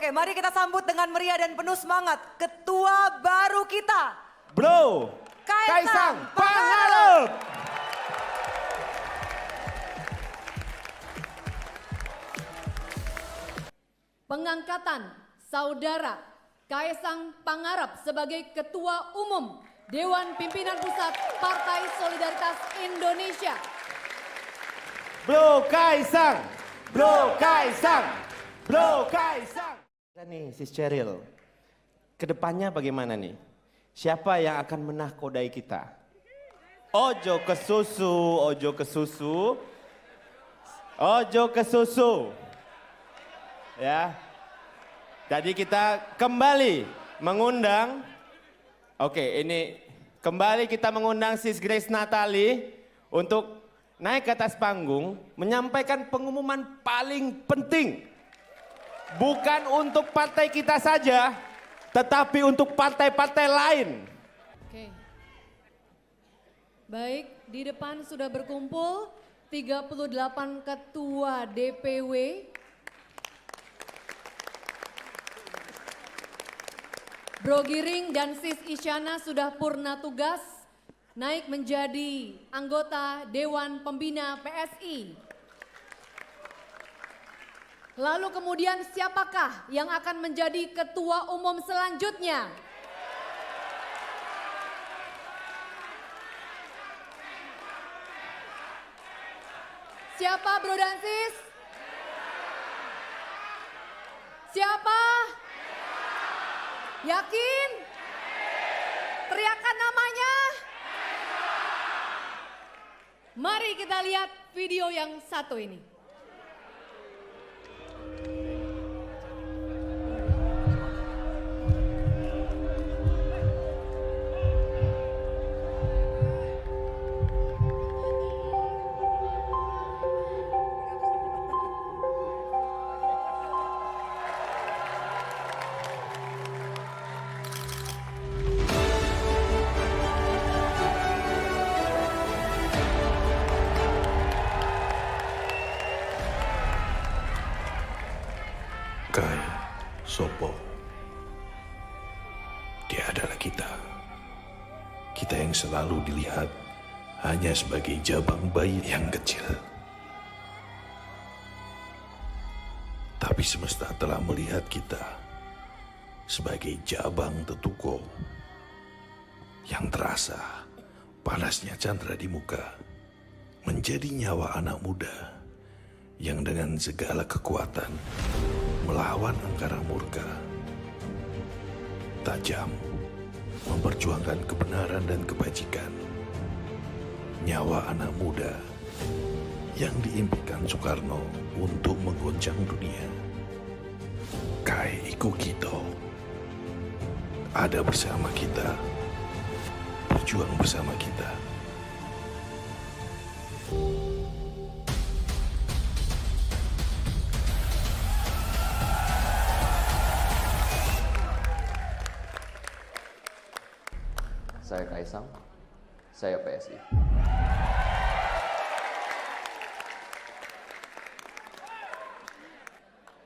Oke, mari kita sambut dengan meriah dan penuh semangat ketua baru kita, Bro Kaisang Pangarep. Pengangkatan Saudara Kaisang Pangarep sebagai Ketua Umum Dewan Pimpinan Pusat Partai Solidaritas Indonesia. Bro Kaisang, Bro Kaisang, Bro Kaisang. Nih, Sis Cheryl, kedepannya bagaimana nih? Siapa yang akan menakodai kita? Ojo ke susu, ojo ke susu, ojo ke susu. Ya, jadi kita kembali mengundang, ini kembali kita mengundang Sis Grace Natali untuk naik ke atas panggung menyampaikan pengumuman paling penting. Bukan untuk partai kita saja, tetapi untuk partai-partai lain. Oke. Baik, di depan sudah berkumpul 38 ketua DPW. Bro Giring dan Sis Isyana sudah purna tugas naik menjadi anggota Dewan Pembina PSI. Lalu kemudian siapakah yang akan menjadi ketua umum selanjutnya? Siapa Bro dan Sis? Siapa? Yakin? Teriakan namanya. Mari kita lihat video yang satu ini. Kai, Sopo, dia adalah kita. Kita yang selalu dilihat hanya sebagai jabang bayi yang kecil. Tapi semesta telah melihat kita sebagai jabang tetuko yang terasa panasnya candra di muka menjadi nyawa anak muda yang dengan segala kekuatan melawan angkara murka, tajam, memperjuangkan kebenaran dan kebajikan. Nyawa anak muda yang diimpikan Soekarno untuk menggoncang dunia. Kai Iko Kito ada bersama kita, berjuang bersama kita. Saya Kaisang, saya PSI.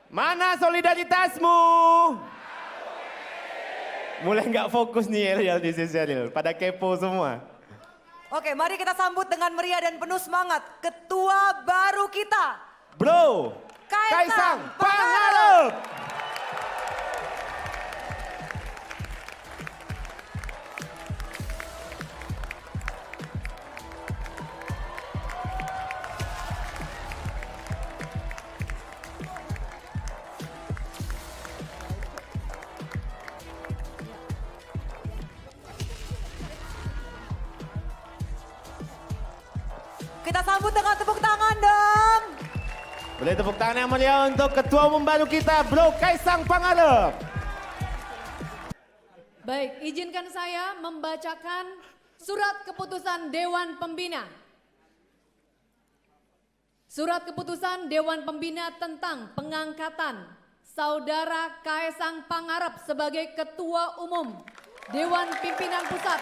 Mana solidaritasmu? Mulai nggak fokus nih Ariel di Sis Cheryl, pada kepo semua. Oke, mari kita sambut dengan meriah dan penuh semangat ketua baru kita, Bro Kaisang Pangarep. Kita sambut dengan tepuk tangan dong. Boleh tepuk tangan yang meriah untuk ketua umum baru kita, Bro Kaisang Pangarep. Baik, izinkan saya membacakan surat keputusan Dewan Pembina. Surat keputusan Dewan Pembina tentang pengangkatan Saudara Kaisang Pangarep sebagai Ketua Umum Dewan Pimpinan Pusat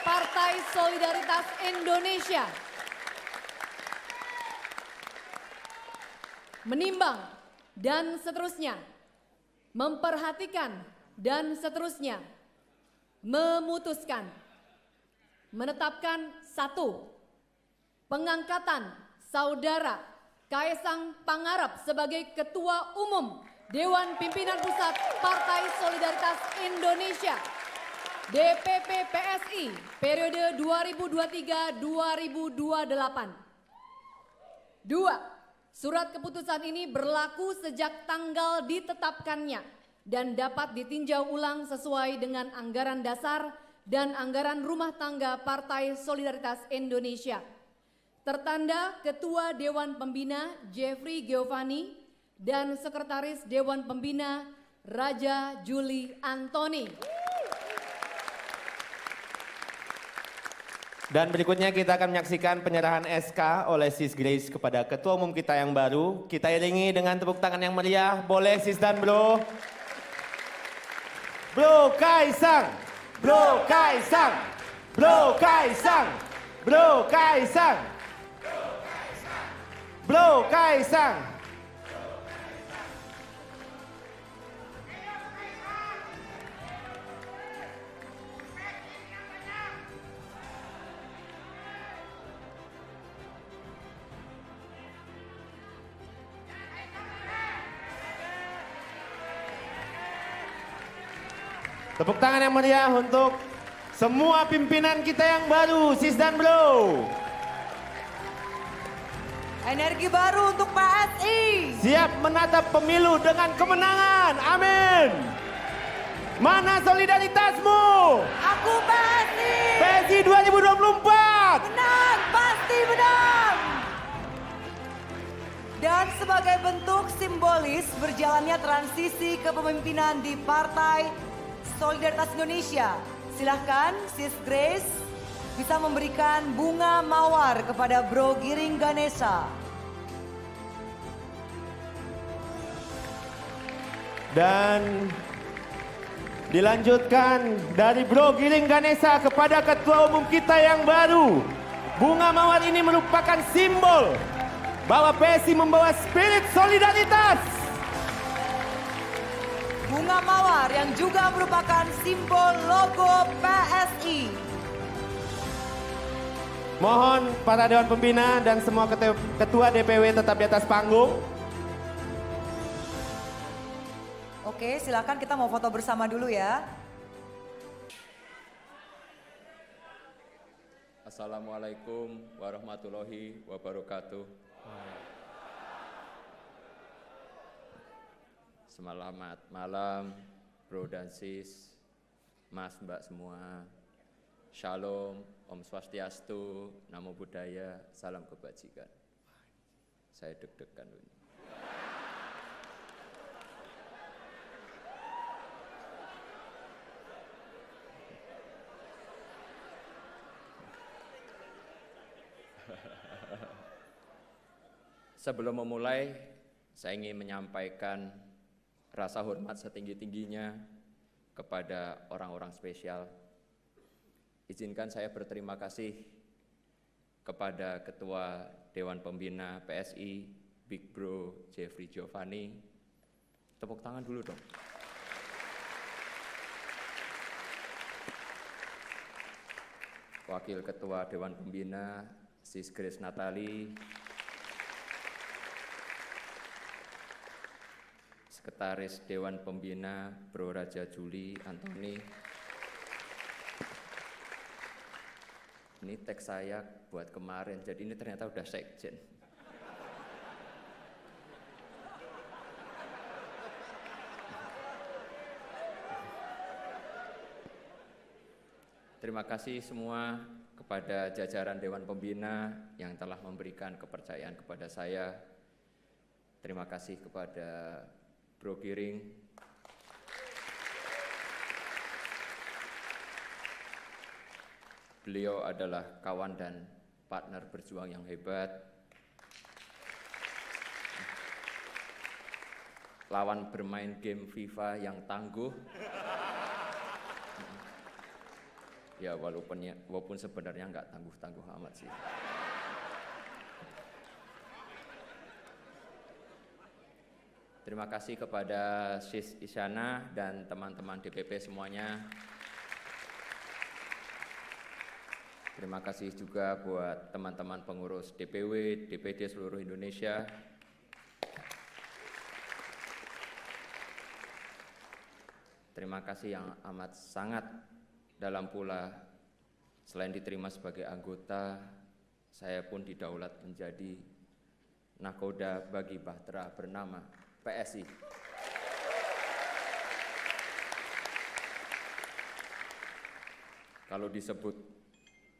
Partai Solidaritas Indonesia. Menimbang dan seterusnya. memperhatikan, dan seterusnya. Memutuskan, menetapkan 1. Pengangkatan Saudara Kaesang Pangarep sebagai Ketua Umum Dewan Pimpinan Pusat Partai Solidaritas Indonesia DPP PSI periode 2023-2028. 2. Surat keputusan ini berlaku sejak tanggal ditetapkannya dan dapat ditinjau ulang sesuai dengan anggaran dasar dan anggaran rumah tangga Partai Solidaritas Indonesia. Tertanda Ketua Dewan Pembina Jeffrey Giovanni dan Sekretaris Dewan Pembina Raja Juli Antoni. Dan berikutnya kita akan menyaksikan penyerahan SK oleh Sis Grace kepada Ketua Umum kita yang baru. Kita iringi dengan tepuk tangan yang meriah. Boleh Sis dan Bro? Bro Kaesang! Bro Kaesang! Bro Kaesang! Bro Kaesang! Bro Kaesang! Tepuk tangan yang meriah untuk semua pimpinan kita yang baru, Sis dan Bro. Energi baru untuk PSI. Siap menatap pemilu dengan kemenangan. Amin. Mana solidaritasmu? Aku PSI. PSI 2024. Menang, pasti menang. Dan sebagai bentuk simbolis berjalannya transisi kepemimpinan di Partai Solidaritas Indonesia, silahkan Sis Grace bisa memberikan bunga mawar kepada Bro Giring Ganesha. Dan dilanjutkan dari Bro Giring Ganesha kepada Ketua Umum kita yang baru. Bunga mawar ini merupakan simbol bahwa PSI membawa spirit solidaritas. Bunga mawar yang juga merupakan simbol logo PSI. Mohon para Dewan Pembina dan semua ketua DPW tetap di atas panggung. Oke, silakan kita mau foto bersama dulu ya. Assalamualaikum warahmatullahi wabarakatuh. Selamat malam, Bro dan Sis, Mas, Mbak semua. Shalom, Om Swastiastu, Namo Buddhaya, salam kebajikan. Saya deg-degan ini. Sebelum memulai, saya ingin menyampaikan rasa hormat setinggi-tingginya kepada orang-orang spesial. Izinkan saya berterima kasih kepada Ketua Dewan Pembina PSI, Big Bro Jeffrey Giovanni. Tepuk tangan dulu dong. Wakil Ketua Dewan Pembina, Sis Grace Natali. Sekretaris Dewan Pembina Bro Raja Juli Antoni. Ini teks saya buat kemarin, jadi ini ternyata udah sekjen. Terima kasih semua kepada jajaran Dewan Pembina yang telah memberikan kepercayaan kepada saya. Terima kasih kepada Bro Giring, beliau adalah kawan dan partner berjuang yang hebat, lawan bermain game FIFA yang tangguh. Ya walaupun sebenarnya nggak tangguh-tangguh amat sih. Terima kasih kepada Sis Isyana dan teman-teman DPP semuanya. Terima kasih juga buat teman-teman pengurus DPW, DPD seluruh Indonesia. Terima kasih yang amat sangat dalam pula, selain diterima sebagai anggota, saya pun didaulat menjadi nakoda bagi bahtera bernama PSI. Kalau disebut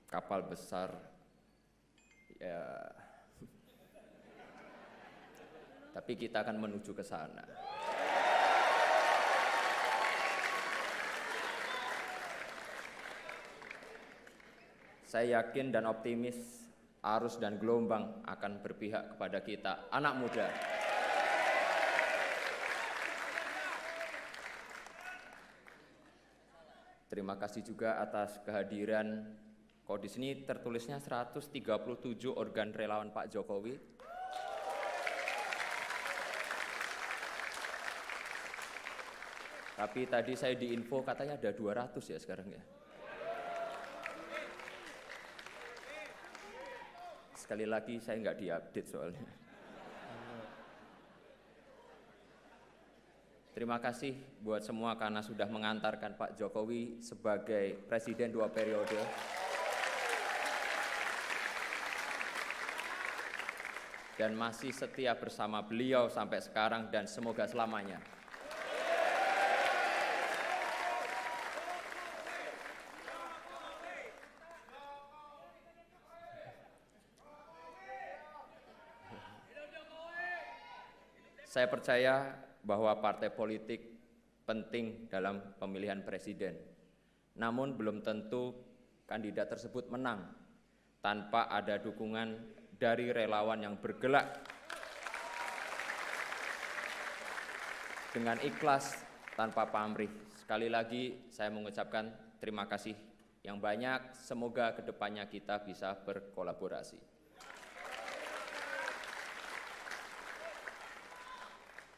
kapal besar, ya, tapi kita akan menuju ke sana. Saya yakin dan optimis arus dan gelombang akan berpihak kepada kita, anak muda. Terima kasih juga atas kehadiran, kok di sini tertulisnya 137 organ relawan Pak Jokowi. Tapi tadi saya diinfo katanya ada 200 ya sekarang ya. Sekali lagi saya nggak diupdate soalnya. Terima kasih buat semua karena sudah mengantarkan Pak Jokowi sebagai Presiden 2 periode. Dan masih setia bersama beliau sampai sekarang dan semoga selamanya. Saya percaya bahwa partai politik penting dalam pemilihan presiden. Namun belum tentu kandidat tersebut menang tanpa ada dukungan dari relawan yang bergerak dengan ikhlas tanpa pamrih. Sekali lagi saya mengucapkan terima kasih yang banyak. Semoga kedepannya kita bisa berkolaborasi.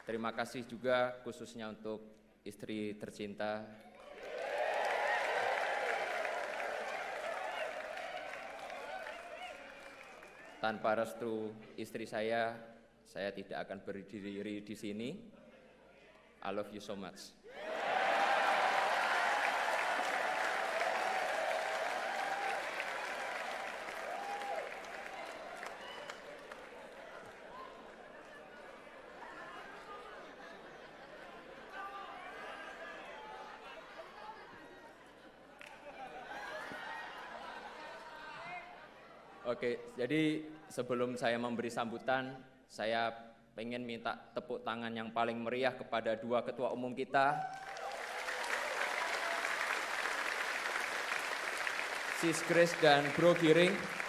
Terima kasih juga khususnya untuk istri tercinta. Tanpa restu istri saya tidak akan berdiri di sini. I love you so much. Oke, jadi sebelum saya memberi sambutan, saya pengen minta tepuk tangan yang paling meriah kepada dua ketua umum kita, Sis Grace dan Bro Giring.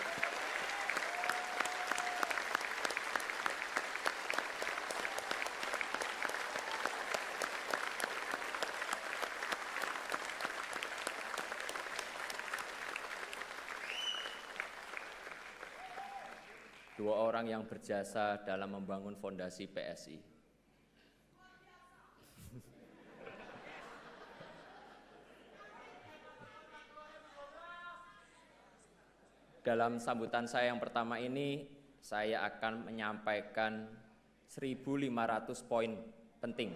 Dua orang yang berjasa dalam membangun fondasi PSI. Dalam sambutan saya yang pertama ini, saya akan menyampaikan 1.500 poin penting.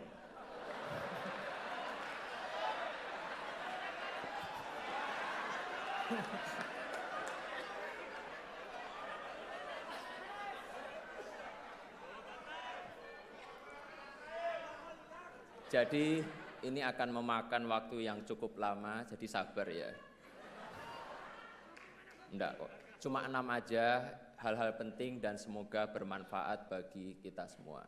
Jadi ini akan memakan waktu yang cukup lama, jadi sabar ya. Enggak kok, cuma 6 aja, hal-hal penting dan semoga bermanfaat bagi kita semua.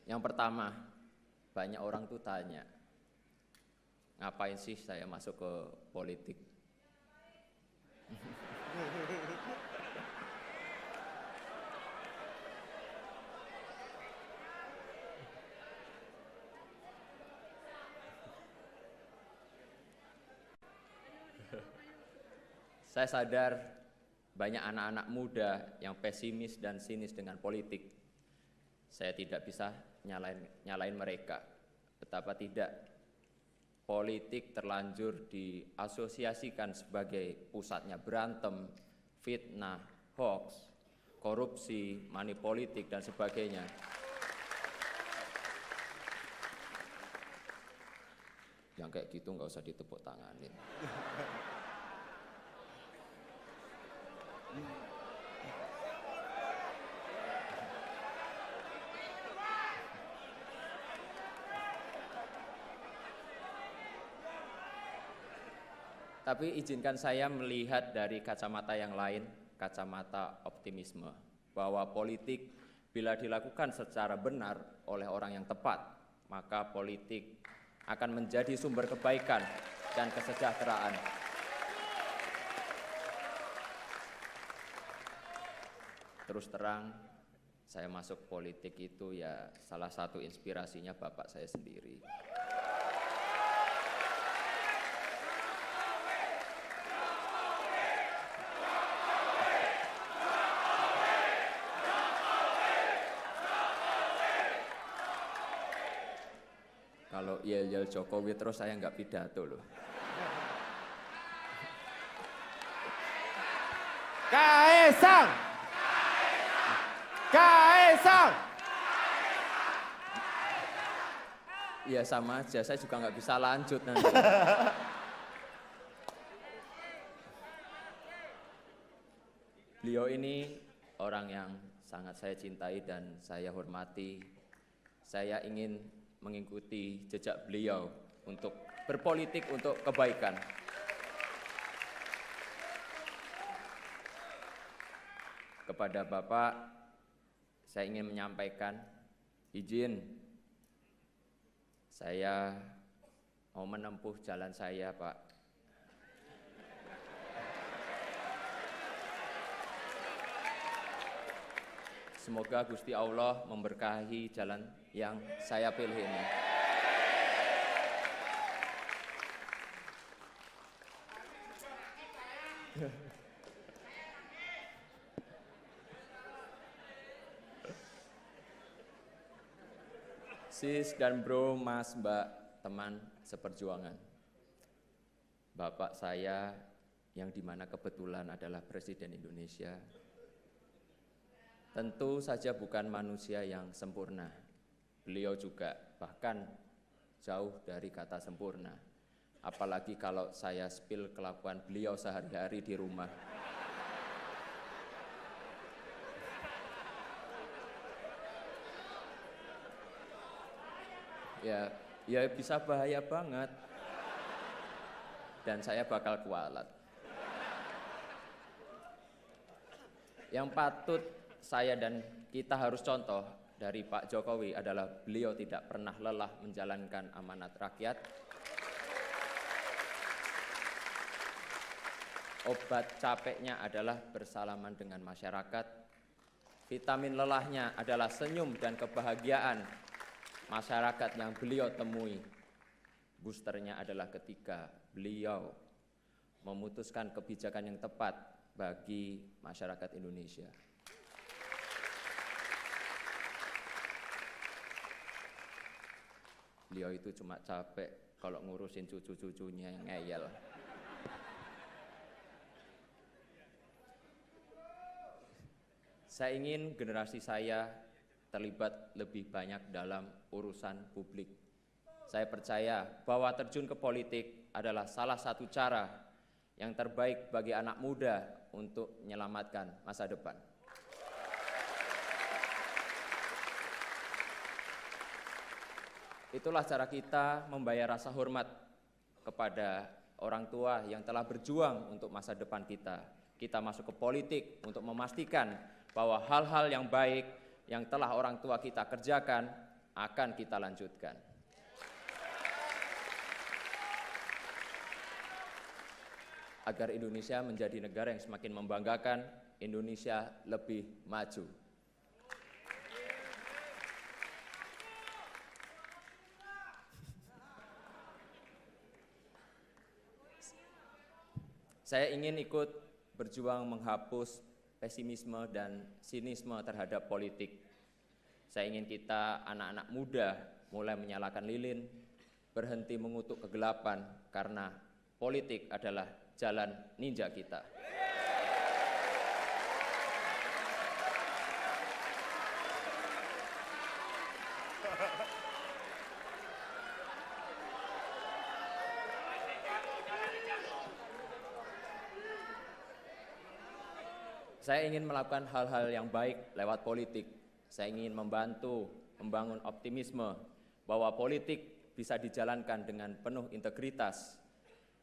Yang pertama, banyak orang tuh tanya, ngapain sih saya masuk ke politik? Saya sadar banyak anak-anak muda yang pesimis dan sinis dengan politik. saya tidak bisa nyalain mereka. Betapa tidak politik terlanjur diasosiasikan sebagai pusatnya berantem, fitnah, hoax, korupsi, money politik, dan sebagainya. Yang kayak gitu nggak usah ditepuk tanganin. Tapi izinkan saya melihat dari kacamata yang lain, kacamata optimisme, bahwa politik bila dilakukan secara benar oleh orang yang tepat, maka politik akan menjadi sumber kebaikan dan kesejahteraan. Terus terang, saya masuk politik itu ya salah satu inspirasinya bapak saya sendiri. Kalau yel-yel Jokowi terus saya nggak pidato loh. Kaisang! Kaisang! Ya sama aja, saya juga nggak bisa lanjut nanti. Beliau ini orang yang sangat saya cintai dan saya hormati. Saya ingin mengikuti jejak beliau untuk berpolitik untuk kebaikan. Kepada Bapak, saya ingin menyampaikan izin saya mau menempuh jalan saya, Pak. Semoga Gusti Allah memberkahi jalan yang saya pilih ini. Sis dan bro, mas, mbak, teman seperjuangan. Bapak saya yang dimana kebetulan adalah Presiden Indonesia, tentu saja bukan manusia yang sempurna. Beliau juga bahkan jauh dari kata sempurna. Apalagi kalau saya spill kelakuan beliau sehari-hari di rumah. Ya bisa bahaya banget. Dan saya bakal kualat. Yang patut saya dan kita harus contoh dari Pak Jokowi adalah beliau tidak pernah lelah menjalankan amanat rakyat. Obat capeknya adalah bersalaman dengan masyarakat. Vitamin lelahnya adalah senyum dan kebahagiaan masyarakat yang beliau temui. Boosternya adalah ketika beliau memutuskan kebijakan yang tepat bagi masyarakat Indonesia. Beliau itu cuma capek kalau ngurusin cucu-cucunya yang ngeyel. Saya ingin generasi saya terlibat lebih banyak dalam urusan publik. Saya percaya bahwa terjun ke politik adalah salah satu cara yang terbaik bagi anak muda untuk menyelamatkan masa depan. Itulah cara kita membayar rasa hormat kepada orang tua yang telah berjuang untuk masa depan kita. Kita masuk ke politik untuk memastikan bahwa hal-hal yang baik yang telah orang tua kita kerjakan akan kita lanjutkan. Agar Indonesia menjadi negara yang semakin membanggakan, Indonesia lebih maju. Saya ingin ikut berjuang menghapus pesimisme dan sinisme terhadap politik. Saya ingin kita anak-anak muda mulai menyalakan lilin, berhenti mengutuk kegelapan, karena politik adalah jalan ninja kita. Saya ingin melakukan hal-hal yang baik lewat politik. Saya ingin membantu membangun optimisme bahwa politik bisa dijalankan dengan penuh integritas,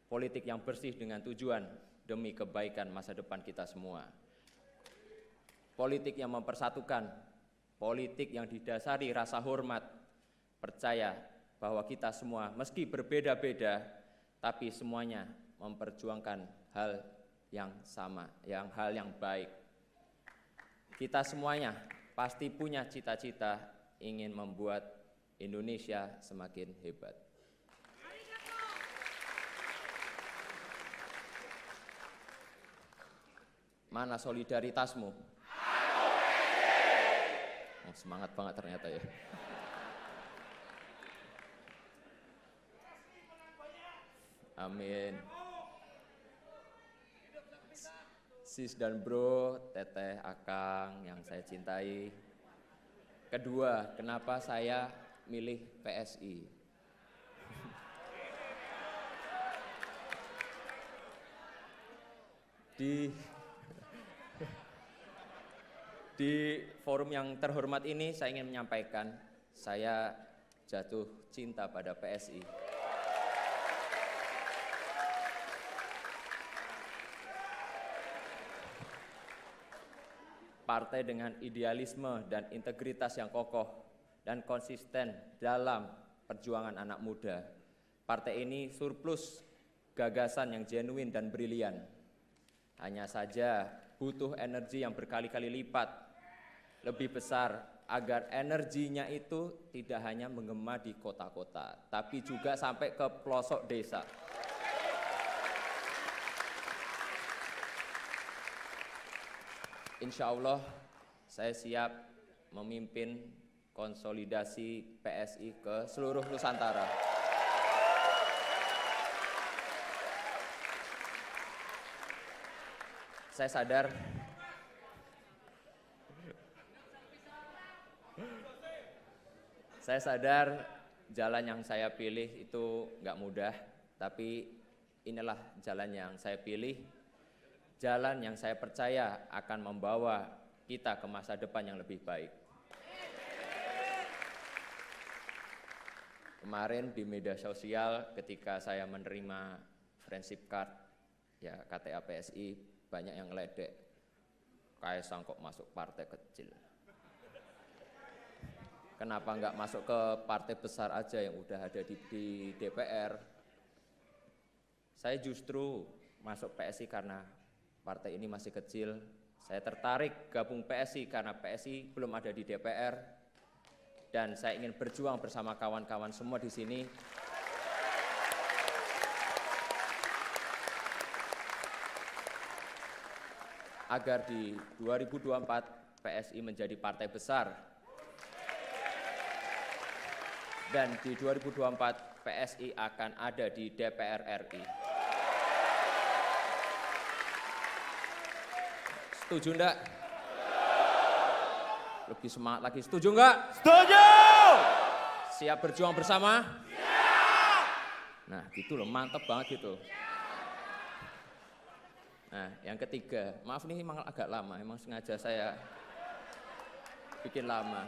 politik yang bersih dengan tujuan demi kebaikan masa depan kita semua. Politik yang mempersatukan, politik yang didasari rasa hormat, percaya bahwa kita semua meski berbeda-beda, tapi semuanya memperjuangkan hal yang sama, hal yang baik. Kita semuanya pasti punya cita-cita ingin membuat Indonesia semakin hebat. Mana solidaritasmu? Oh, semangat banget ternyata ya. Amin. Sis dan bro, teteh, akang yang saya cintai. Kedua, kenapa saya milih PSI? Di forum yang terhormat ini saya ingin menyampaikan, saya jatuh cinta pada PSI. Partai dengan idealisme dan integritas yang kokoh dan konsisten dalam perjuangan anak muda. Partai ini surplus gagasan yang genuine dan brilian. Hanya saja butuh energi yang berkali-kali lipat lebih besar agar energinya itu tidak hanya menggema di kota-kota, tapi juga sampai ke pelosok desa. Insya Allah saya siap memimpin konsolidasi PSI ke seluruh Nusantara. Saya sadar jalan yang saya pilih itu nggak mudah, tapi inilah jalan yang saya pilih. Jalan yang saya percaya akan membawa kita ke masa depan yang lebih baik. Kemarin di media sosial ketika saya menerima friendship card, ya KTA PSI, banyak yang ngeledek, Kaisang kok masuk partai kecil. Kenapa nggak masuk ke partai besar aja yang udah ada di DPR? Saya justru masuk PSI karena partai ini masih kecil. Saya tertarik gabung PSI karena PSI belum ada di DPR, dan saya ingin berjuang bersama kawan-kawan semua di sini agar di 2024 PSI menjadi partai besar, dan di 2024 PSI akan ada di DPR RI. Setuju enggak? Lebih semangat lagi, setuju enggak? Setuju! Siap berjuang bersama? Siap! Nah gitu loh, mantap banget gitu. Nah yang ketiga, maaf nih memang agak lama, emang sengaja saya bikin lama.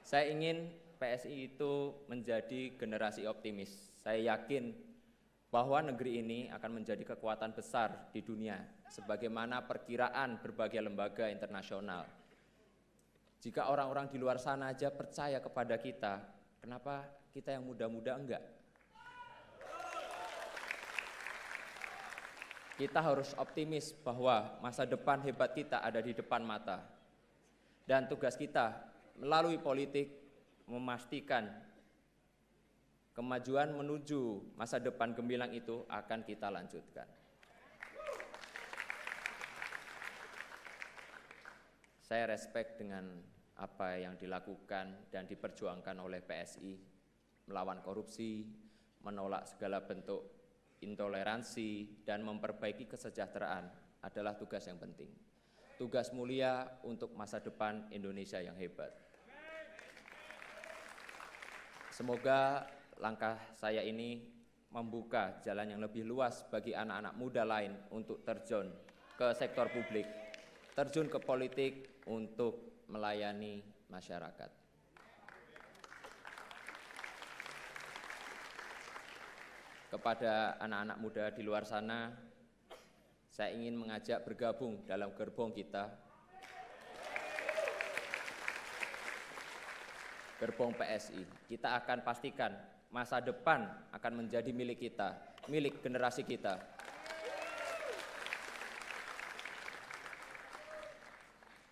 Saya ingin PSI itu menjadi generasi optimis. Saya yakin bahwa negeri ini akan menjadi kekuatan besar di dunia, sebagaimana perkiraan berbagai lembaga internasional. Jika orang-orang di luar sana aja percaya kepada kita, kenapa kita yang muda-muda enggak? Kita harus optimis bahwa masa depan hebat kita ada di depan mata. Dan tugas kita melalui politik memastikan kemajuan menuju masa depan gemilang itu akan kita lanjutkan. Saya respect dengan apa yang dilakukan dan diperjuangkan oleh PSI, melawan korupsi, menolak segala bentuk intoleransi, dan memperbaiki kesejahteraan adalah tugas yang penting. Tugas mulia untuk masa depan Indonesia yang hebat. Semoga langkah saya ini membuka jalan yang lebih luas bagi anak-anak muda lain untuk terjun ke sektor publik, terjun ke politik untuk melayani masyarakat. Kepada anak-anak muda di luar sana, saya ingin mengajak bergabung dalam gerbong kita, gerbong PSI. Kita akan pastikan masa depan akan menjadi milik kita, milik generasi kita.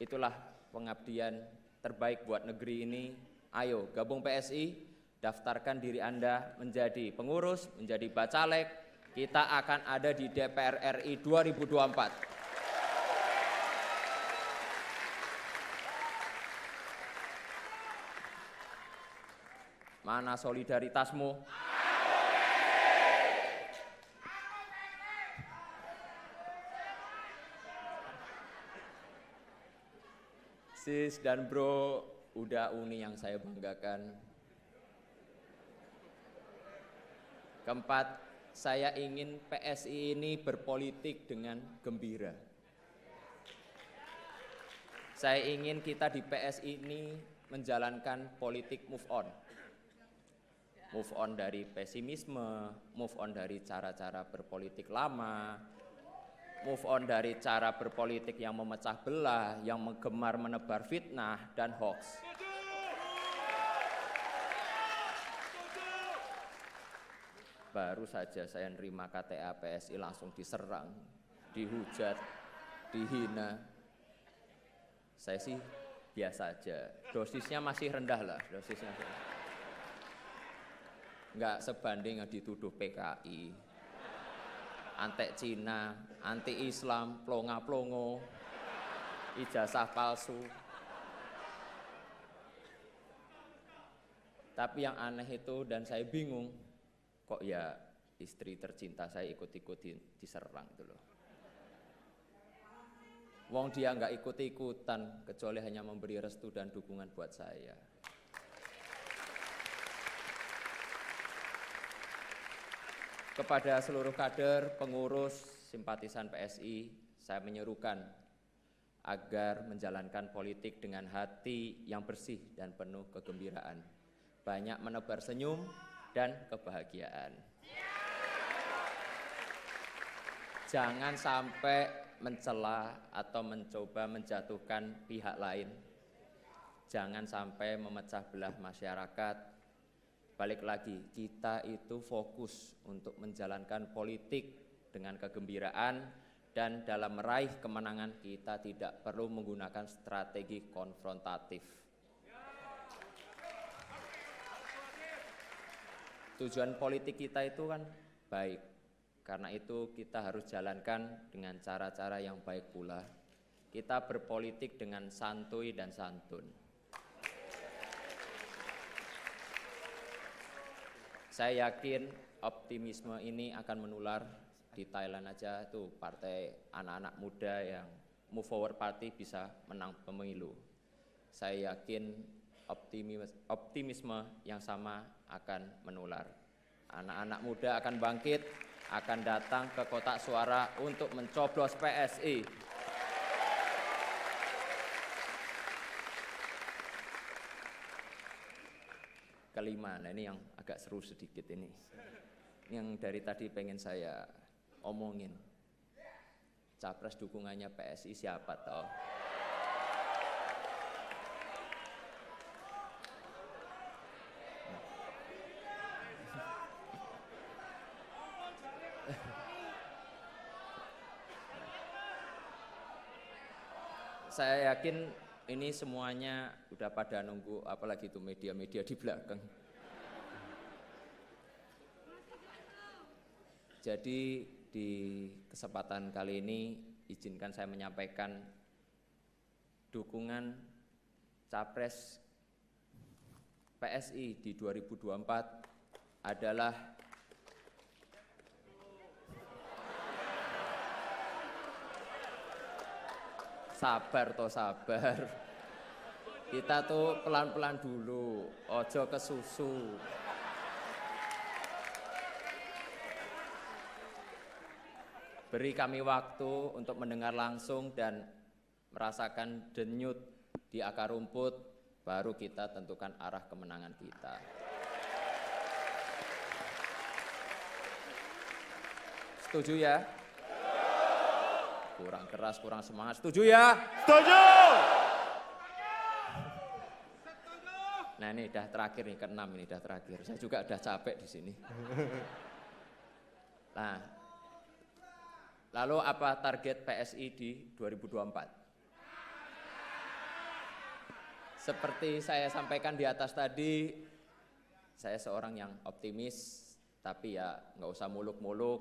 Itulah pengabdian terbaik buat negeri ini. Ayo gabung PSI, daftarkan diri Anda menjadi pengurus, menjadi bacalek. Kita akan ada di DPR RI 2024. Mana solidaritasmu? Sis dan bro, udah uni yang saya banggakan. Keempat, saya ingin PSI ini berpolitik dengan gembira. Saya ingin kita di PSI ini menjalankan politik move on. Move on dari pesimisme, move on dari cara-cara berpolitik lama, move on dari cara berpolitik yang memecah belah, yang gemar menebar fitnah dan hoax. Baru saja saya nerima KTA PSI langsung diserang, dihujat, dihina. Saya sih biasa aja, dosisnya masih rendah lah, dosisnya. Nggak sebanding yang dituduh PKI, antek Cina, anti Islam, plonga-plongo, ijazah palsu. Tapi yang aneh itu dan saya bingung, kok ya istri tercinta saya ikut-ikut diserang itu loh. Wong dia nggak ikut-ikutan, kecuali hanya memberi restu dan dukungan buat saya. Kepada seluruh kader, pengurus, simpatisan PSI, saya menyerukan agar menjalankan politik dengan hati yang bersih dan penuh kegembiraan. Banyak menebar senyum dan kebahagiaan. Jangan sampai mencela atau mencoba menjatuhkan pihak lain. Jangan sampai memecah belah masyarakat. Balik lagi, kita itu fokus untuk menjalankan politik dengan kegembiraan, dan dalam meraih kemenangan kita tidak perlu menggunakan strategi konfrontatif. Tujuan politik kita itu kan baik, karena itu kita harus jalankan dengan cara-cara yang baik pula. Kita berpolitik dengan santuy dan santun. Saya yakin optimisme ini akan menular. Di Thailand aja tuh partai anak-anak muda yang Move Forward Party bisa menang pemilu. Saya yakin optimisme yang sama akan menular. Anak-anak muda akan bangkit, akan datang ke kotak suara untuk mencoblos PSI. Kelima, nah ini yang agak seru sedikit ini. Yang dari tadi pengen saya omongin. Capres dukungannya PSI siapa toh? Saya yakin ini semuanya udah pada nunggu, apalagi itu media-media di belakang. Jadi di kesempatan kali ini izinkan saya menyampaikan dukungan Capres PSI di 2024 adalah sabar. Kita tuh pelan-pelan dulu, ojo kesusu. Beri kami waktu untuk mendengar langsung dan merasakan denyut di akar rumput, baru kita tentukan arah kemenangan kita. Setuju ya? Kurang keras, kurang semangat. Setuju ya? Setuju. Nah ini udah terakhir nih, ke-6 ini udah terakhir. Saya juga udah capek di sini. Nah, lalu apa target PSI di 2024? Seperti saya sampaikan di atas tadi, saya seorang yang optimis, tapi ya nggak usah muluk-muluk.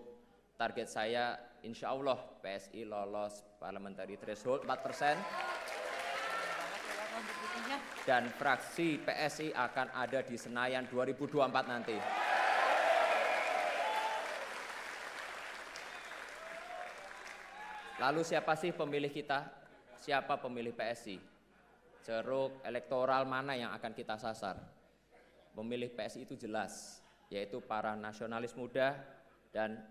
Target saya insya Allah PSI lolos parliamentary threshold 4%. Dan fraksi PSI akan ada di Senayan 2024 nanti. Lalu siapa sih pemilih kita? Siapa pemilih PSI? Ceruk elektoral mana yang akan kita sasar? Pemilih PSI itu jelas, yaitu para nasionalis muda dan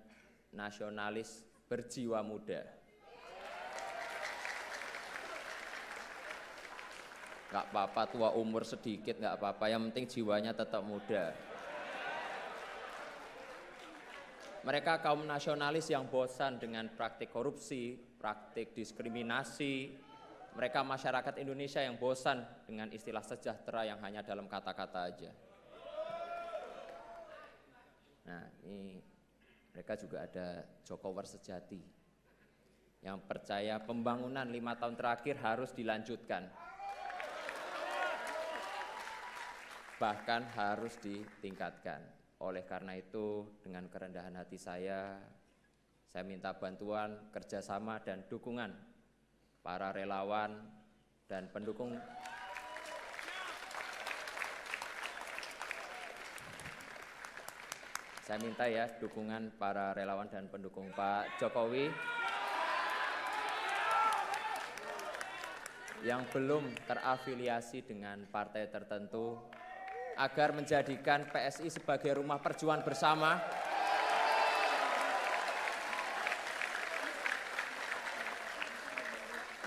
nasionalis berjiwa muda. Gak apa-apa tua umur sedikit, gak apa-apa, yang penting jiwanya tetap muda. Mereka kaum nasionalis yang bosan dengan praktik korupsi, praktik diskriminasi. Mereka masyarakat Indonesia yang bosan dengan istilah sejahtera yang hanya dalam kata-kata aja. Nah, ini mereka juga ada Jokowers sejati yang percaya pembangunan 5 tahun terakhir harus dilanjutkan. Bahkan harus ditingkatkan. Oleh karena itu, dengan kerendahan hati saya minta bantuan, kerjasama, dan dukungan para relawan dan pendukung saya minta ya dukungan para relawan dan pendukung Pak Jokowi yang belum terafiliasi dengan partai tertentu agar menjadikan PSI sebagai rumah perjuangan bersama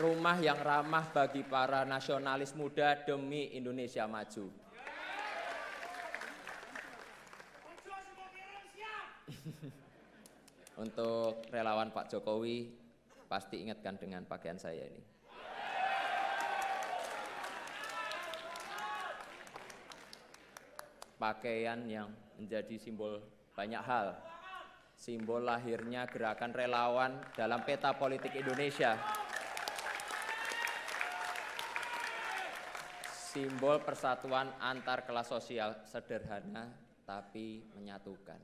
rumah yang ramah bagi para nasionalis muda demi Indonesia maju. Untuk relawan Pak Jokowi, pasti ingatkan dengan pakaian saya ini. Pakaian yang menjadi simbol banyak hal. Simbol lahirnya gerakan relawan dalam peta politik Indonesia. Simbol persatuan antar kelas sosial, sederhana tapi menyatukan.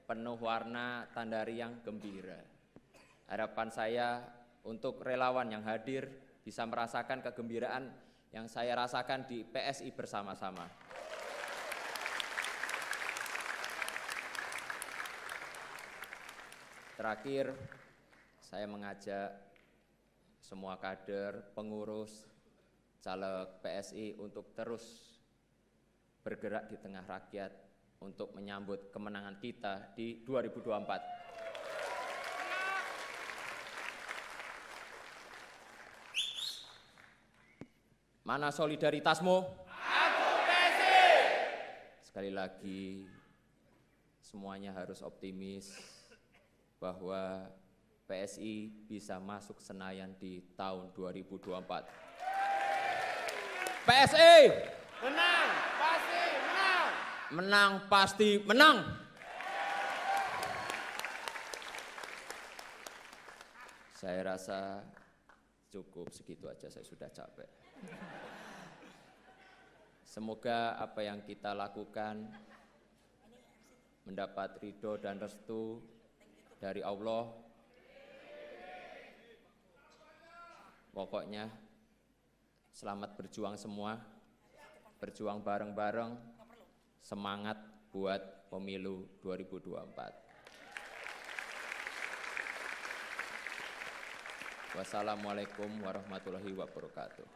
Penuh warna tanda riang gembira. Harapan saya untuk relawan yang hadir bisa merasakan kegembiraan yang saya rasakan di PSI bersama-sama. Terakhir, saya mengajak semua kader, pengurus, caleg PSI untuk terus bergerak di tengah rakyat untuk menyambut kemenangan kita di 2024. Mana solidaritasmu? Aku PSI! Sekali lagi, semuanya harus optimis bahwa PSI bisa masuk Senayan di tahun 2024. PSI Menang, pasti menang. menang pasti menang. Saya rasa cukup segitu aja, saya sudah capek. Semoga apa yang kita lakukan mendapat ridho dan restu dari Allah. Pokoknya Selamat berjuang semua, berjuang bareng-bareng, semangat buat pemilu 2024. Wassalamualaikum warahmatullahi wabarakatuh.